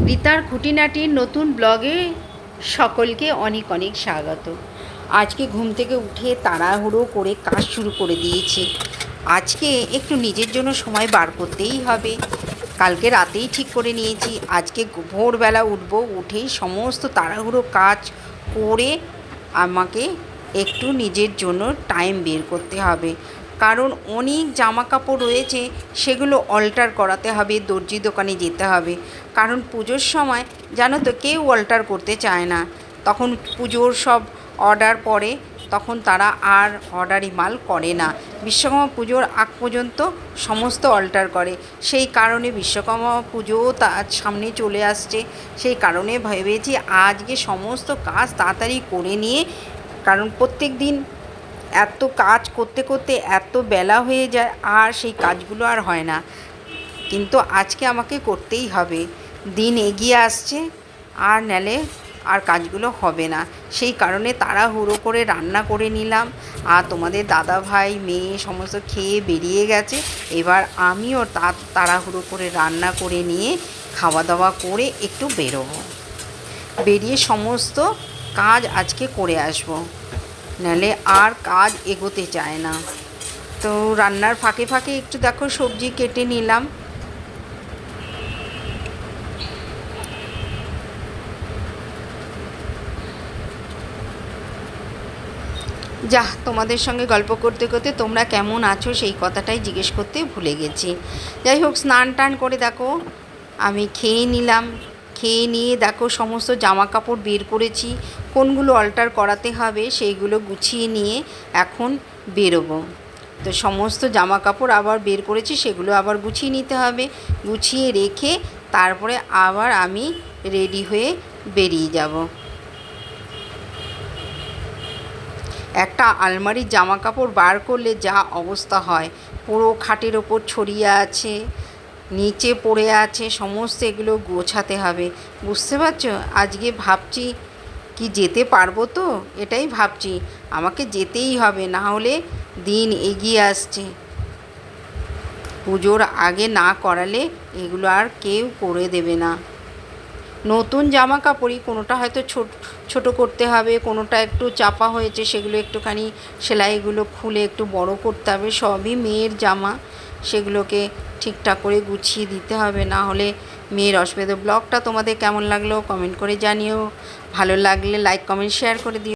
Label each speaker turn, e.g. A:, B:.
A: রিতার খুঁটিনাটির নতুন ব্লগে সকলকে অনেক অনেক স্বাগত। আজকে ঘুম থেকে উঠে তাড়াহুড়ো করে কাজ শুরু করে দিয়েছি। আজকে একটু নিজের জন্য সময় বার করতেই হবে। কালকে রাতেই ঠিক করে নিয়েছি আজকে ভোরবেলা উঠবো, উঠেই সমস্ত তাড়াহুড়ো কাজ করে আমাকে একটু নিজের জন্য টাইম বের করতে হবে। কারণ অনেক জামা কাপড় রয়েছে, সেগুলো অল্টার করাতে হবে, দর্জি দোকানে যেতে হবে। কারণ পুজোর সময় জানো তো কেউ অল্টার করতে চায় না। তখন পুজোর সব অর্ডার পড়ে, তখন তারা আর অর্ডারি মাল করে না। বিশ্বকর্মা পুজোর আগ পর্যন্ত সমস্ত অল্টার করে। সেই কারণে বিশ্বকর্মা পুজোও তার সামনে চলে আসছে। সেই কারণে ভেবেছি আজকে সমস্ত কাজ তাড়াতাড়ি করে নিয়ে, কারণ প্রত্যেক দিন এত কাজ করতে করতে এত বেলা হয়ে যায় আর সেই কাজগুলো আর হয় না। কিন্তু আজকে আমাকে করতেই হবে, দিন এগিয়ে আসছে আর নালে আর কাজগুলো হবে না। সেই কারণে তাড়াহুড়ো করে রান্না করে নিলাম। আর তোমাদের দাদা ভাই মেয়ে সমস্ত খেয়ে বেরিয়ে গেছে। এবার আমিও তাড়াহুড়ো করে রান্না করে নিয়ে খাওয়া দাওয়া করে একটু বেরোবো, বেরিয়ে সমস্ত কাজ আজকে করে আসবো, নাহলে আর কাজ এগোতে চায় না। তো রান্নার ফাঁকে ফাঁকে একটু দেখো সবজি কেটে নিলাম। তোমাদের সঙ্গে গল্প করতে করতে তোমরা কেমন আছো সেই কথাটাই জিজ্ঞেস করতে ভুলে গেছি। যাই হোক, স্নান টান করে দেখো আমি খেয়ে নিলাম। খেয়ে নিয়ে দেখো সমস্ত জামা কাপড় বের করেছি, কোনগুলো অল্টার করাতে হবে সেইগুলো গুছিয়ে নিয়ে এখন বেরোবো। তো সমস্ত জামা কাপড় আবার বের করেছি, সেগুলো আবার গুছিয়ে নিতে হবে। গুছিয়ে রেখে তারপরে আবার আমি রেডি হয়ে বেরিয়ে যাব। একটা আলমারির জামা কাপড় বার করলে যা অবস্থা হয়, পুরো খাটের ওপর ছড়িয়ে আছে, নিচে পড়ে আছে, সমস্ত এগুলো গোছাতে হবে। বুঝতে পারছো? আজকে ভাবছি কি যেতে পারবো তো, এটাই ভাবছি। আমাকে যেতেই হবে, না হলে দিন এগিয়ে আসছে। পুজোর আগে না করালে এগুলো আর কেউ করে দেবে না। নতুন জামা কাপড়ই কোনোটা হয়তো ছোট করতে হবে, কোনোটা একটু চাপা হয়েছে, সেগুলো একটুখানি সেলাইগুলো খুলে একটু বড় করতে হবে। সবই মেয়ের জামা, সেগুলোকে ঠিকঠাক করে গুছিয়ে দিতে হবে, না হলে মেয়ের অসুবিধা। ব্লগটা তোমাদের কেমন লাগলো কমেন্ট করে জানিও। ভালো লাগলে লাইক কমেন্ট শেয়ার করে দিও।